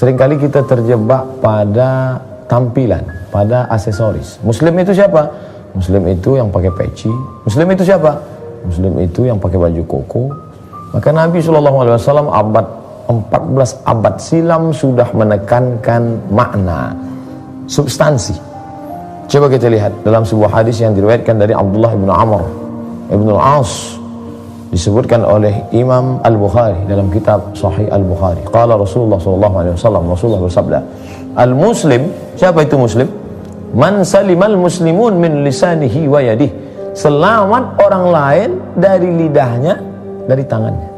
Seringkali kita terjebak pada tampilan, pada aksesoris. Muslim itu siapa? Muslim itu yang pakai peci. Muslim itu siapa? Muslim itu yang pakai baju koko. Maka Nabi SAW abad 14 abad silam sudah menekankan makna, substansi. Coba kita lihat dalam sebuah hadis yang diriwayatkan dari Abdullah bin Amr ibn al-As, disebutkan oleh Imam Al-Bukhari dalam kitab Sahih Al-Bukhari. Qala Rasulullah SAW, Rasulullah bersabda, Al-Muslim, siapa itu Muslim? Man salimal muslimun min lisanihi wa yadihi. Selamat orang lain dari lidahnya, dari tangannya.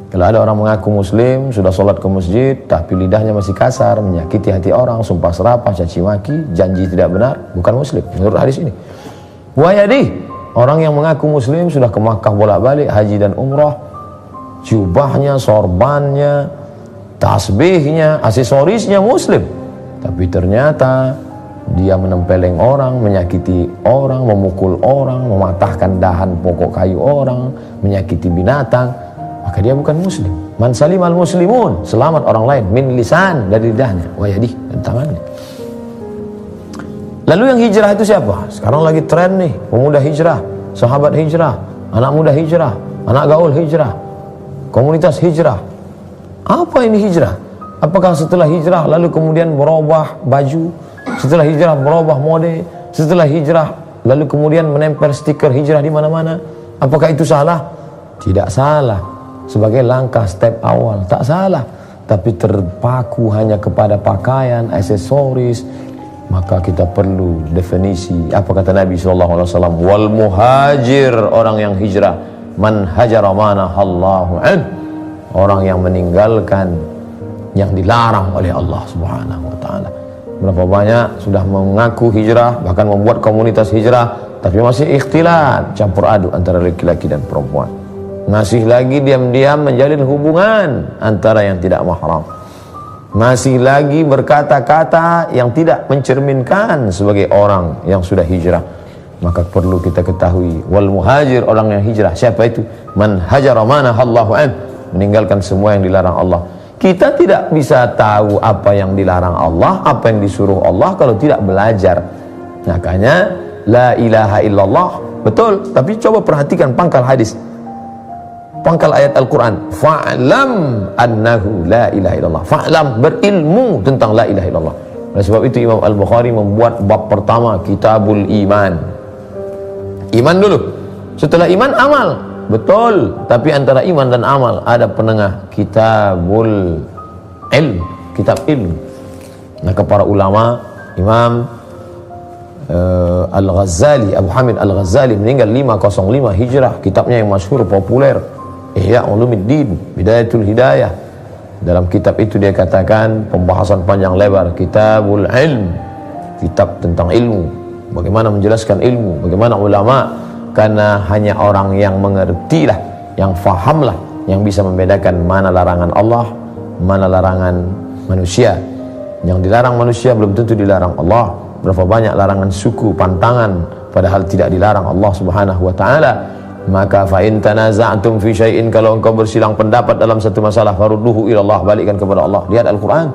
Kalau ada orang mengaku muslim, sudah sholat ke masjid, tapi lidahnya masih kasar, menyakiti hati orang, sumpah serapah, caci maki, janji tidak benar, bukan muslim menurut hadis ini. Wa yadihi, orang yang mengaku muslim sudah ke Makkah bolak-balik, haji dan umrah, jubahnya, sorbannya, tasbihnya, aksesorisnya muslim, tapi ternyata dia menempeleng orang, menyakiti orang, memukul orang, mematahkan dahan pokok kayu orang, menyakiti binatang, maka dia bukan muslim. Man salimal muslimun, selamat orang lain, min lisan, dari lidahnya, wa yadih, dan tangannya. Lalu yang hijrah itu siapa? Sekarang lagi tren nih, pemuda hijrah, sahabat hijrah, anak muda hijrah, anak gaul hijrah, komunitas hijrah. Apa ini hijrah? Apakah setelah hijrah lalu kemudian berubah baju, setelah hijrah berubah mode, setelah hijrah lalu kemudian menempel stiker hijrah di mana-mana? Apakah itu salah? Tidak salah. Sebagai langkah step awal, tak salah. Tapi terpaku hanya kepada pakaian, aksesoris, maka kita perlu definisi. Apa kata Nabi SAW? Wal muhajir, orang yang hijrah, man hajara manahallahu an, orang yang meninggalkan yang dilarang oleh Allah Subhanahu wa ta'ala. Berapa banyak sudah mengaku hijrah, bahkan membuat komunitas hijrah, tapi masih ikhtilat, campur aduk antara laki-laki dan perempuan. Masih lagi diam-diam menjalin hubungan antara yang tidak mahram. Masih lagi berkata-kata yang tidak mencerminkan sebagai orang yang sudah hijrah. Maka perlu kita ketahui, wal muhajir, orang yang hijrah, siapa itu? Man hajara manahallahu an, meninggalkan semua yang dilarang Allah. Kita tidak bisa tahu apa yang dilarang Allah, apa yang disuruh Allah kalau tidak belajar. Makanya la ilaha illallah, betul, tapi coba perhatikan pangkal hadis, pangkal ayat Al-Quran, fa'lam annahu la ilaha illallah. Fa'lam, berilmu tentang la ilaha illallah. Oleh sebab itu Imam Al-Bukhari membuat bab pertama, Kitabul Iman. Iman dulu, setelah iman amal. Betul, tapi antara iman dan amal ada penengah, Kitabul Ilm, kitab ilmu. Maka para ulama, Imam Al-Ghazali, Abu Hamid Al-Ghazali meninggal 505 Hijrah, kitabnya yang masyhur populer, Ihya Ulumuddin, Bidayatul Hidayah. Dalam kitab itu dia katakan pembahasan panjang lebar, Kitabul Ilm, kitab tentang ilmu, bagaimana menjelaskan ilmu, bagaimana ulama. Karena hanya orang yang mengerti lah, yang faham lah, yang bisa membedakan mana larangan Allah, mana larangan manusia. Yang dilarang manusia belum tentu dilarang Allah. Berapa banyak larangan suku, pantangan, padahal tidak dilarang Allah Subhanahu wa ta'ala. Maka fa in tanaza'tum fi syai'in, kalau engkau bersilang pendapat dalam satu masalah, farudduhu ila Allah, balikkan kepada Allah. Lihat Al-Quran.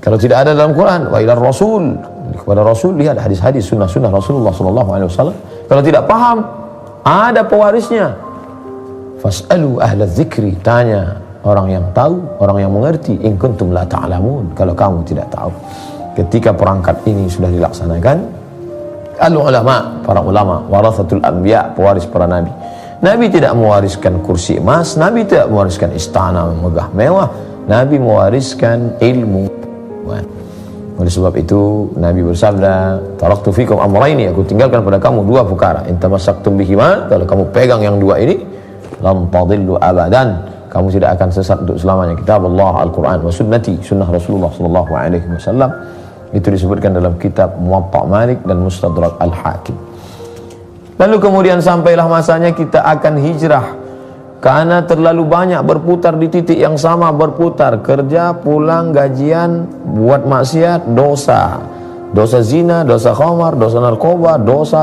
Kalau tidak ada dalam Quran, wa ila Rasul, kepada Rasul, lihat hadis-hadis, sunnah-sunnah Rasulullah SAW. Kalau tidak paham, ada pewarisnya. Fas'alu ahla dzikri, tanya orang yang tahu, orang yang mengerti. In kuntum la ta'lamun, kalau kamu tidak tahu. Ketika perangkat ini sudah dilaksanakan, al-ulama, para ulama, warathatul anbiya, pewaris para nabi. Nabi tidak mewariskan kursi emas, Nabi tidak mewariskan istana megah mewah, Nabi mewariskan ilmu. Oleh sebab itu Nabi bersabda, taraktu fikum amrayni, aku tinggalkan pada kamu dua perkara, in tamassaktum bihima, kalau kamu pegang yang dua ini, lam tadillu abadan, kamu tidak akan sesat untuk selamanya. Kitab Allah, Al-Quran, wa sunnati, sunnah Rasulullah SAW. Itu disebutkan dalam kitab Muwatta Malik dan Mustadrak Al-Hakim. Lalu kemudian sampailah masanya kita akan hijrah, karena terlalu banyak berputar di titik yang sama, berputar, kerja, pulang, gajian, buat maksiat, dosa, dosa zina, dosa khamar, dosa narkoba, dosa,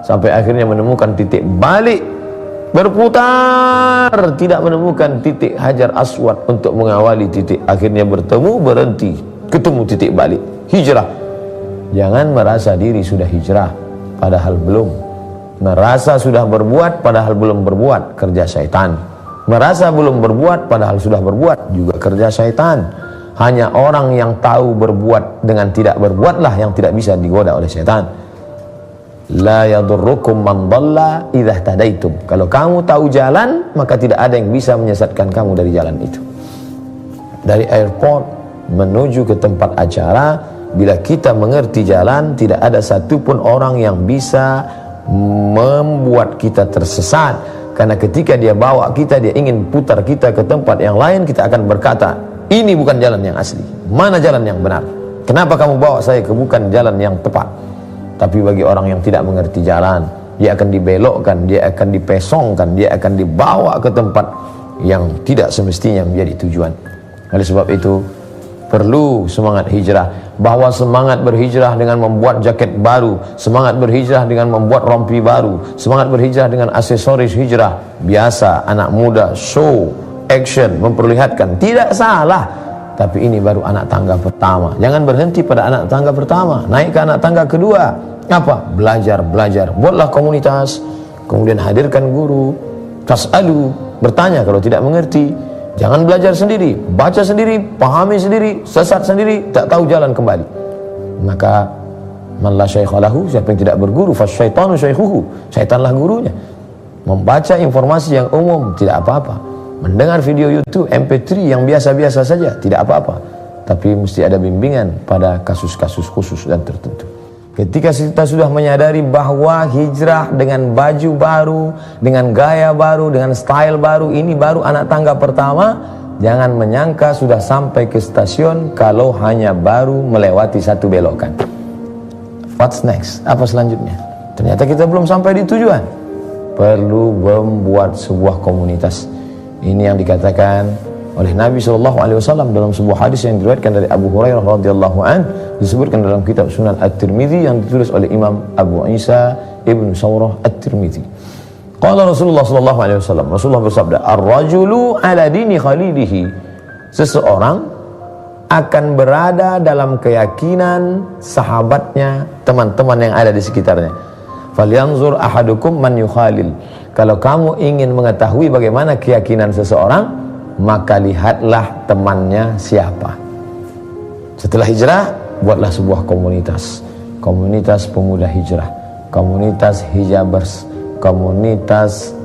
sampai akhirnya menemukan titik balik berputar, tidak menemukan titik Hajar Aswad untuk mengawali titik. Akhirnya bertemu, berhenti, ketemu titik balik, hijrah. Jangan merasa diri sudah hijrah padahal belum. Merasa sudah berbuat padahal belum berbuat, kerja syaitan. Merasa belum berbuat padahal sudah berbuat, juga kerja syaitan. Hanya orang yang tahu berbuat dengan tidak berbuatlah yang tidak bisa digoda oleh syaitan. La yadurrukum man dhalla idza tadaitum. Kalau kamu tahu jalan, maka tidak ada yang bisa menyesatkan kamu dari jalan itu. Dari airport menuju ke tempat acara, bila kita mengerti jalan, tidak ada satupun orang yang bisa membuat kita tersesat. Karena ketika dia bawa kita, dia ingin putar kita ke tempat yang lain, kita akan berkata, ini bukan jalan yang asli. Mana jalan yang benar? Kenapa kamu bawa saya ke bukan jalan yang tepat? Tapi bagi orang yang tidak mengerti jalan, dia akan dibelokkan, dia akan dipesongkan, dia akan dibawa ke tempat yang tidak semestinya menjadi tujuan. Oleh sebab itu, perlu semangat hijrah. Bahwa semangat berhijrah dengan membuat jaket baru, semangat berhijrah dengan membuat rompi baru, semangat berhijrah dengan aksesoris hijrah biasa, anak muda, show, action, memperlihatkan, tidak salah. Tapi ini baru anak tangga pertama. Jangan berhenti pada anak tangga pertama, naik ke anak tangga kedua. Apa? Belajar. Buatlah komunitas, kemudian hadirkan guru, tas'alu, bertanya kalau tidak mengerti. Jangan belajar sendiri, baca sendiri, pahami sendiri, sesat sendiri, tak tahu jalan kembali. Maka man la syaikha lahu, siapa yang tidak berguru, fasyaitanu syaikhuhu, syaitanlah gurunya. Membaca informasi yang umum tidak apa-apa. Mendengar video YouTube MP3 yang biasa-biasa saja tidak apa-apa. Tapi mesti ada bimbingan pada kasus-kasus khusus dan tertentu. Ketika kita sudah menyadari bahwa hijrah dengan baju baru, dengan gaya baru, dengan style baru, ini baru anak tangga pertama, jangan menyangka sudah sampai ke stasiun kalau hanya baru melewati satu belokan. What's next? Apa selanjutnya? Ternyata kita belum sampai di tujuan. Perlu membuat sebuah komunitas. Ini yang dikatakan oleh Nabi SAW dalam sebuah hadis yang diriwayatkan dari Abu Hurairah radhiyallahu an, disebutkan dalam kitab Sunan At-Tirmidzi yang ditulis oleh Imam Abu Isa Ibn Sawrah At-Tirmidzi. Qala Rasulullah SAW, Rasulullah bersabda, ar-rajulu ala dini khalilihi. Seseorang akan berada dalam keyakinan sahabatnya, teman-teman yang ada di sekitarnya. Falyanzur ahadukum man yukhalil. Kalau kamu ingin mengetahui bagaimana keyakinan seseorang, maka lihatlah temannya siapa. Setelah hijrah, buatlah sebuah komunitas. Komunitas pemuda hijrah, komunitas hijabers, komunitas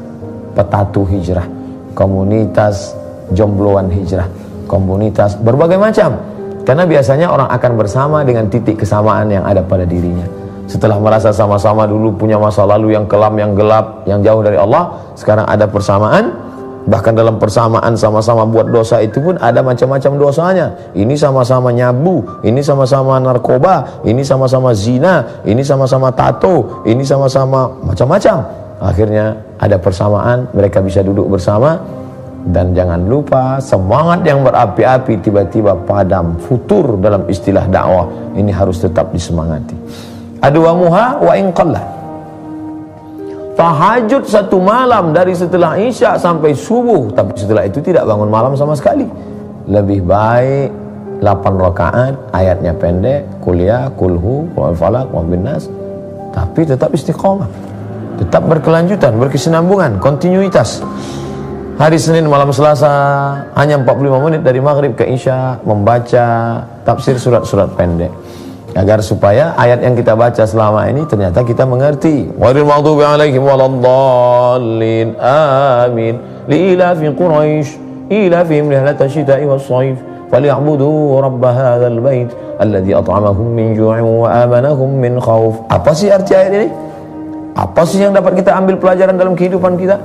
petatu hijrah, komunitas jombloan hijrah, komunitas berbagai macam. Karena biasanya orang akan bersama dengan titik kesamaan yang ada pada dirinya. Setelah merasa sama-sama dulu punya masa lalu yang kelam, yang gelap, yang jauh dari Allah, sekarang ada persamaan. Bahkan dalam persamaan sama-sama buat dosa itu pun ada macam-macam dosanya. Ini sama-sama nyabu, ini sama-sama narkoba, ini sama-sama zina, ini sama-sama tato, ini sama-sama macam-macam. Akhirnya ada persamaan, mereka bisa duduk bersama. Dan jangan lupa, semangat yang berapi-api tiba-tiba padam, futur dalam istilah dakwah. Ini harus tetap disemangati. Adwamuha wa in qalla. Tahajud satu malam dari setelah isya sampai subuh, tapi setelah itu tidak bangun malam sama sekali. Lebih baik 8 rakaat, ayatnya pendek, kuliah, kulhu, wal falak, wal binnas, tapi tetap istiqomah, tetap berkelanjutan, berkesinambungan, kontinuitas. Hari Senin malam Selasa hanya 45 menit dari maghrib ke isya membaca tafsir surat-surat pendek, agar supaya ayat yang kita baca selama ini ternyata kita mengerti. Ghairil maghdubi alaihim waladdallin. Amin. Liilafi Quraisy ilafihim rihlata syita'i was-shayf falyabudu rabb hadzal bait alladzi at'amahum min ju'in wa amanahum min khauf. Apa sih arti ayat ini? Apa sih yang dapat kita ambil pelajaran dalam kehidupan kita?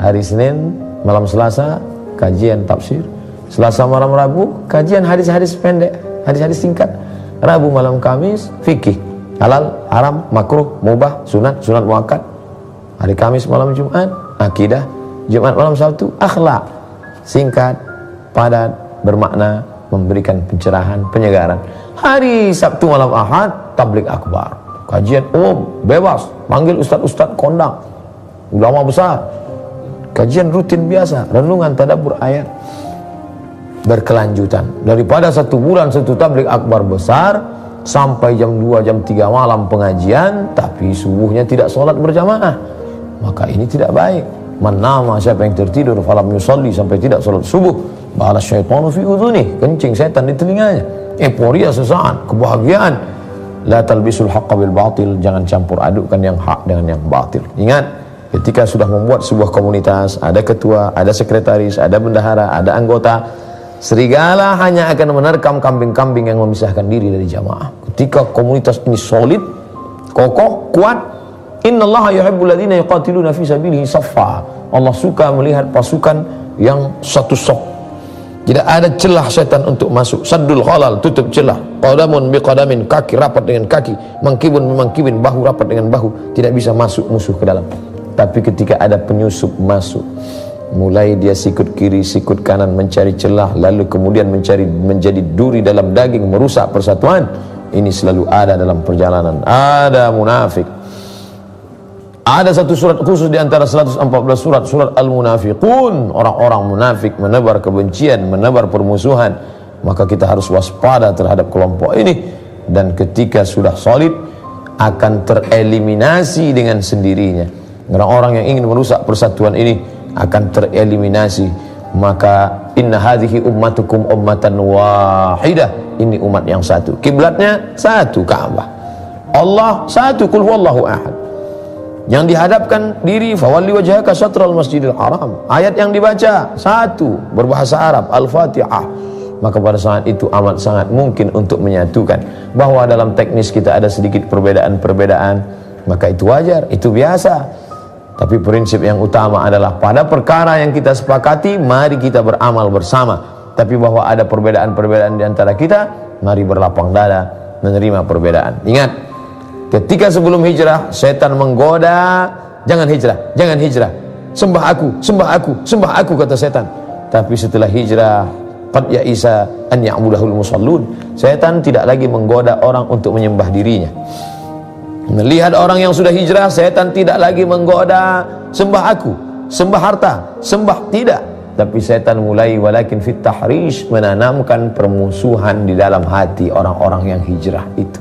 Hari Senin malam Selasa kajian tafsir, Selasa malam Rabu kajian hadis-hadis pendek, hadis-hadis singkat. Rabu malam Kamis fikih, halal, haram, makruh, mubah, sunat, sunat muakkad. Hari Kamis malam Jumat akidah, Jumat malam Sabtu akhlak. Singkat, padat, bermakna, memberikan pencerahan, penyegaran. Hari Sabtu malam Ahad tabligh akbar, kajian umum, bebas, panggil ustaz-ustaz kondang, ulama besar, kajian rutin biasa, renungan tadabbur ayat berkelanjutan. Daripada 1 bulan 1 tabligh akbar besar sampai jam 2 jam 3 malam pengajian tapi subuhnya tidak sholat berjamaah, maka ini tidak baik. Man nama, siapa yang tertidur falam yusalli, sampai tidak sholat subuh, bala syaitanu fi udhunih, kencing setan di telinganya. Euforia sesaat, kebahagiaan. La talbisul haqqa bil batil, jangan campur adukkan yang hak dengan yang batil. Ingat, ketika sudah membuat sebuah komunitas, ada ketua, ada sekretaris, ada bendahara, ada anggota, serigala hanya akan menerkam kambing-kambing yang memisahkan diri dari jamaah. Ketika komunitas ini solid, kokoh, kuat, innallaha yuhibbul ladzina yuqatiluna fi sabilihi saffa. Allah suka melihat pasukan yang satu saf. Tidak ada celah setan untuk masuk. Saddul khalal, tutup celah. Qadamun biqadamin, kaki rapat dengan kaki, mangkibun bimangkibin, bahu rapat dengan bahu. Tidak bisa masuk musuh ke dalam. Tapi ketika ada penyusup masuk, mulai dia sikut kiri, sikut kanan mencari celah, lalu kemudian menjadi duri dalam daging, merusak persatuan. Ini selalu ada dalam perjalanan. Ada munafik. Ada satu surat khusus di antara 114 surat, surat Al-Munafiqun. Orang-orang munafik menebar kebencian, menebar permusuhan. Maka kita harus waspada terhadap kelompok ini. Dan ketika sudah solid, akan tereliminasi dengan sendirinya. Orang-orang yang ingin merusak persatuan ini akan tereliminasi. Maka inna hadhihi ummatukum ummatan wahidah. Ini umat yang satu. Kiblatnya satu, Ka'bah. Allah satu, qul huwallahu ahad. Yang dihadapkan diri fawalli wajhaka syatral masjidil haram. Ayat yang dibaca satu, berbahasa Arab, Al-Fatihah. Maka pada saat itu amat sangat mungkin untuk menyatukan. Bahwa dalam teknis kita ada sedikit perbedaan-perbedaan, maka itu wajar, itu biasa. Tapi prinsip yang utama adalah pada perkara yang kita sepakati, mari kita beramal bersama. Tapi bahwa ada perbedaan-perbedaan di antara kita, mari berlapang dada menerima perbedaan. Ingat, ketika sebelum hijrah, setan menggoda, jangan hijrah, jangan hijrah, sembah aku, sembah aku, sembah aku, kata setan. Tapi setelah hijrah, qad ya'isa an ya'budahul musallun, setan tidak lagi menggoda orang untuk menyembah dirinya. Melihat orang yang sudah hijrah, setan tidak lagi menggoda, sembah aku, sembah harta, sembah, tidak. Tapi setan mulai walakin fit tahrish, menanamkan permusuhan di dalam hati orang-orang yang hijrah itu.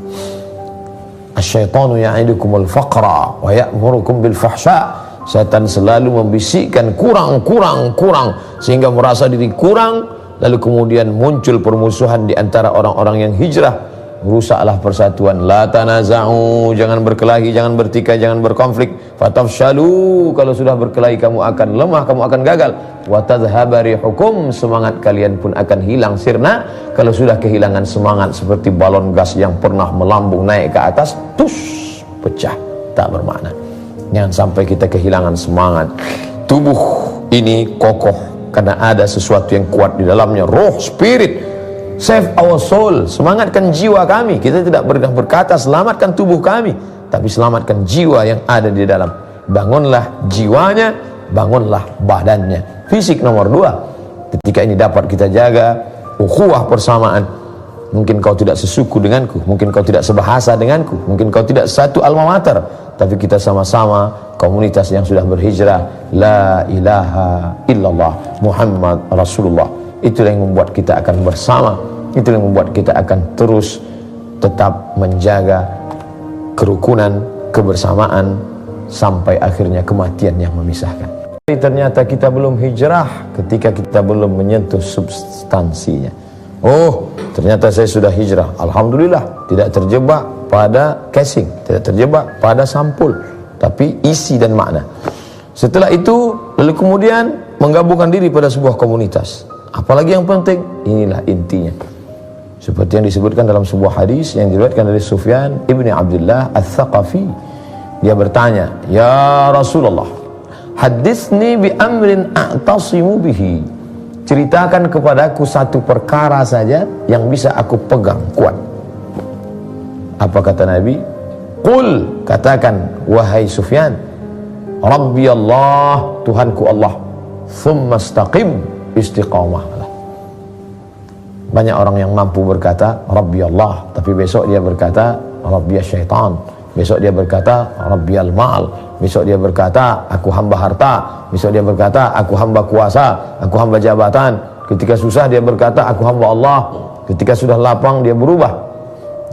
Asyaitanu ya'idukumul faqra wa ya'murukum bil fahsya. Setan selalu membisikkan kurang, sehingga merasa diri kurang, lalu kemudian muncul permusuhan di antara orang-orang yang hijrah. Rusaklah persatuan. La tanaza'u, jangan berkelahi, jangan bertikai, jangan berkonflik. Fatafshalu, kalau sudah berkelahi kamu akan lemah, kamu akan gagal. Wa tadhhaba rihukum, semangat kalian pun akan hilang sirna. Kalau sudah kehilangan semangat seperti balon gas yang pernah melambung naik ke atas, tus, pecah, tak bermakna. Jangan sampai kita kehilangan semangat. Tubuh ini kokoh karena ada sesuatu yang kuat di dalamnya, roh, spirit. Save our soul, semangatkan jiwa kami. Kita tidak berkata selamatkan tubuh kami, tapi selamatkan jiwa yang ada di dalam. Bangunlah jiwanya, bangunlah badannya. Fisik nomor 2. Ketika ini dapat kita jaga, ukhuwah persamaan. Mungkin kau tidak sesuku denganku, mungkin kau tidak sebahasa denganku, mungkin kau tidak satu alma mater, tapi kita sama-sama komunitas yang sudah berhijrah. La ilaha illallah Muhammad Rasulullah. Itulah yang membuat kita akan bersama. Itulah yang membuat kita akan terus tetap menjaga kerukunan, kebersamaan, sampai akhirnya kematian yang memisahkan. Ternyata kita belum hijrah ketika kita belum menyentuh substansinya. Oh, ternyata saya sudah hijrah, alhamdulillah. Tidak terjebak pada casing, tidak terjebak pada sampul, tapi isi dan makna. Setelah itu, lalu kemudian menggabungkan diri pada sebuah komunitas. Apalagi yang penting, inilah intinya. Seperti yang disebutkan dalam sebuah hadis yang diriwayatkan dari Sufyan ibni Abdullah Al-Thaqafi. Dia bertanya, ya Rasulullah, haditsni bi amrin a'tasimu bihi. Ceritakan kepadaku satu perkara saja yang bisa aku pegang kuat. Apa kata Nabi? Qul, katakan wahai Sufyan, Rabbi Allah, Tuhanku Allah, thumma istaqim, istiqamahlah. Banyak orang yang mampu berkata Rabbi Allah, tapi besok dia berkata Rabbi syaitan, besok dia berkata rabbiyal mal, besok dia berkata aku hamba harta, besok dia berkata aku hamba kuasa, aku hamba jabatan. Ketika susah dia berkata aku hamba Allah, ketika sudah lapang dia berubah.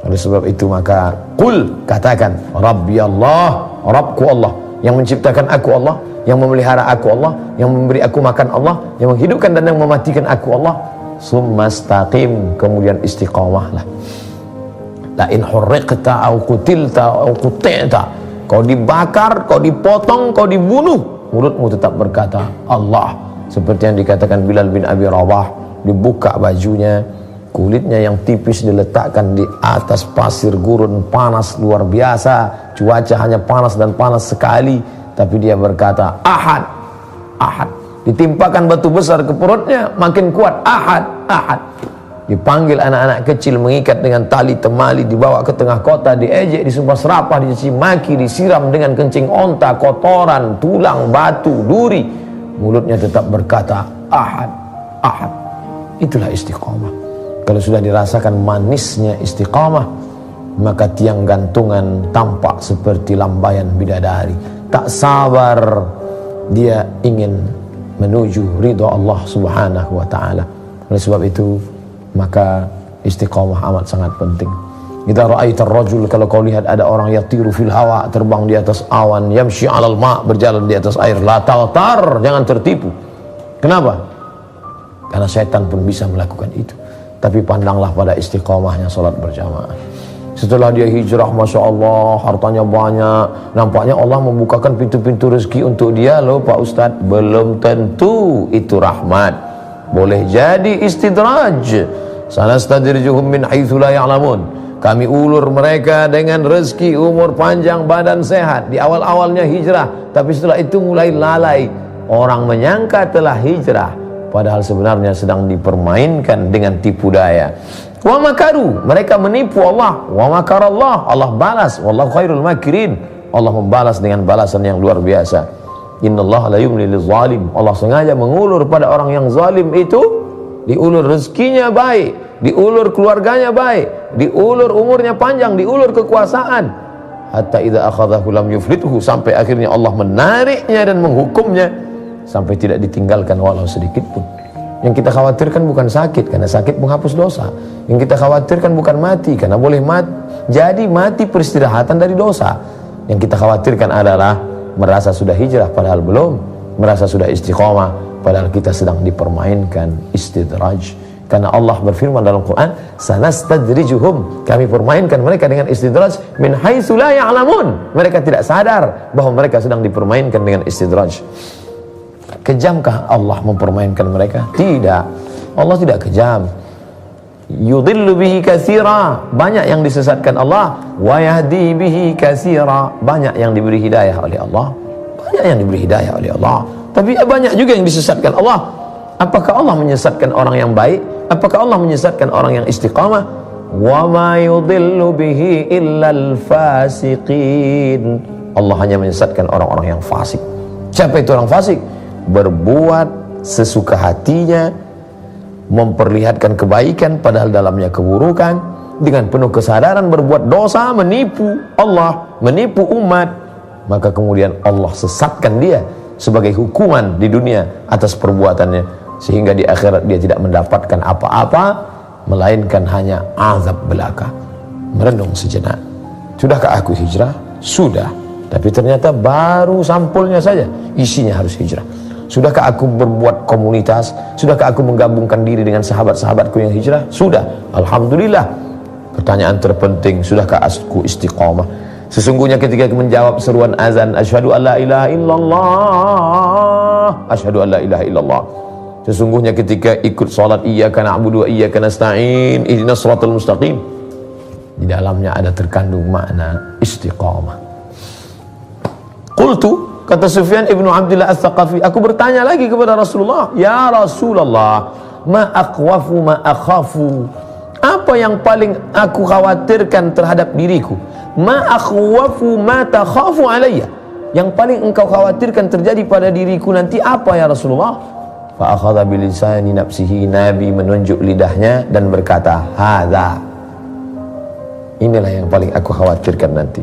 Oleh sebab itu maka qul, katakan rabbiyallah, Rabbku Allah, yang menciptakan aku Allah, yang memelihara aku Allah, yang memberi aku makan Allah, yang menghidupkan dan yang mematikan aku Allah. Summastaqim, kemudian istiqamahlah. La in hurriqta au qutilta au quti'ta, kau dibakar, kau dipotong, kau dibunuh, mulutmu tetap berkata Allah. Seperti yang dikatakan Bilal bin Abi Rabah, dibuka bajunya, kulitnya yang tipis diletakkan di atas pasir gurun panas luar biasa, cuaca hanya panas dan panas sekali, tapi dia berkata Ahad, Ahad. Ditimpakan batu besar ke perutnya, makin kuat, Ahad, Ahad. Dipanggil anak-anak kecil, mengikat dengan tali temali, dibawa ke tengah kota, diejek, disumpah serapah, dicaci maki, disiram dengan kencing onta, kotoran, tulang, batu, duri. Mulutnya tetap berkata Ahad, Ahad. Itulah istiqamah. Kalau sudah dirasakan manisnya istiqamah, maka tiang gantungan tampak seperti lambaian bidadari. Tak sabar dia ingin menuju ridha Allah Subhanahu wa taala. Oleh sebab itu maka istiqamah amat sangat penting. Idza ra'aitar rajul, kalau kau lihat ada orang yatiru fil hawa, terbang di atas awan, yamshi 'alal ma', berjalan di atas air, la taghtar, jangan tertipu. Kenapa? Karena setan pun bisa melakukan itu. Tapi pandanglah pada istiqamahnya salat berjamaah. Setelah dia hijrah, Masya Allah, hartanya banyak, nampaknya Allah membukakan pintu-pintu rezeki untuk dia loh Pak Ustadz. Belum tentu itu rahmat, boleh jadi istidraj. Sanastadrijuhum min haitsu la ya'lamun, kami ulur mereka dengan rezeki, umur panjang, badan sehat di awal-awalnya hijrah, tapi setelah itu mulai lalai. Orang menyangka telah hijrah, padahal sebenarnya sedang dipermainkan dengan tipu daya. Wa makaru, mereka menipu Allah. Wa makarallah, Allah balas. Wallahu khairul makirin, Allah membalas dengan balasan yang luar biasa. Innallaha la yumli lizalim, Allah sengaja mengulur pada orang yang zalim itu. Diulur rezekinya baik, diulur keluarganya baik, diulur umurnya panjang, diulur kekuasaan. Hatta idza akhadhahu lam yuflithu, sampai akhirnya Allah menariknya dan menghukumnya sampai tidak ditinggalkan walau sedikit pun. Yang kita khawatirkan bukan sakit, karena sakit menghapus dosa. Yang kita khawatirkan bukan mati, karena boleh jadi mati peristirahatan dari dosa. Yang kita khawatirkan adalah merasa sudah hijrah padahal belum, merasa sudah istiqamah padahal kita sedang dipermainkan, istidraj. Karena Allah berfirman dalam Quran, sanastadrijuhum, kami permainkan mereka dengan istidraj, min haitsu la ya'lamun, mereka tidak sadar bahwa mereka sedang dipermainkan dengan istidraj. Kejamkah Allah mempermainkan mereka? Tidak, Allah tidak kejam. Yudhillu bihi katsira, banyak yang disesatkan Allah. Wa yahdi bihi katsira, banyak yang diberi hidayah oleh Allah. Banyak yang diberi hidayah oleh Allah, tapi banyak juga yang disesatkan Allah. Apakah Allah menyesatkan orang yang baik? Apakah Allah menyesatkan orang yang istiqamah? Wa ma yudhillu bihi illal fasiqin, Allah hanya menyesatkan orang-orang yang fasik. Siapa itu orang fasik? Berbuat sesuka hatinya, memperlihatkan kebaikan padahal dalamnya keburukan, dengan penuh kesadaran berbuat dosa, menipu Allah, menipu umat, maka kemudian Allah sesatkan dia sebagai hukuman di dunia atas perbuatannya, sehingga di akhirat dia tidak mendapatkan apa-apa melainkan hanya azab belaka. Merenung sejenak, sudahkah aku hijrah? Sudah, tapi ternyata baru sampulnya saja, isinya harus hijrah. Sudahkah aku berbuat komunitas? Sudahkah aku menggabungkan diri dengan sahabat-sahabatku yang hijrah? Sudah, alhamdulillah. Pertanyaan terpenting, sudahkah aku istiqamah? Sesungguhnya ketika menjawab seruan azan, asyhadu an la ilaha illallah, asyhadu an la ilaha illallah, sesungguhnya ketika ikut salat iyyaka na'budu wa iyyaka nasta'in ihdinas shiratal mustaqim, di dalamnya ada terkandung makna istiqamah. Qultu, kata Sufyan ibnu Abdullah Ats-Tsaqafi, aku bertanya lagi kepada Rasulullah, ya Rasulullah, ma aqwafu ma akhafu, apa yang paling aku khawatirkan terhadap diriku? Ma akhwafu ma takhafu alayya, yang paling engkau khawatirkan terjadi pada diriku nanti apa ya Rasulullah? Fa akhadha bilisani nafsihi, Nabi menunjuk lidahnya dan berkata, hadza, inilah yang paling aku khawatirkan nanti.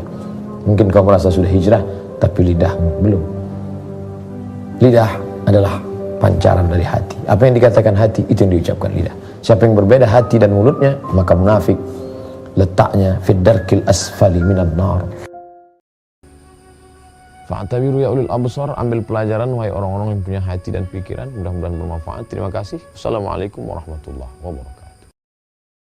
Mungkin kau merasa sudah hijrah, tapi lidahmu belum. Lidah adalah pancaran dari hati. Apa yang dikatakan hati, itu yang diucapkan lidah. Siapa yang berbeda hati dan mulutnya, maka munafik. Letaknya fid darkil asfali minan nar. Fa'tabiru ya ulil absar, ambil pelajaran wahai orang-orang yang punya hati dan pikiran. Mudah-mudahan bermanfaat. Terima kasih. Assalamualaikum warahmatullahi wabarakatuh.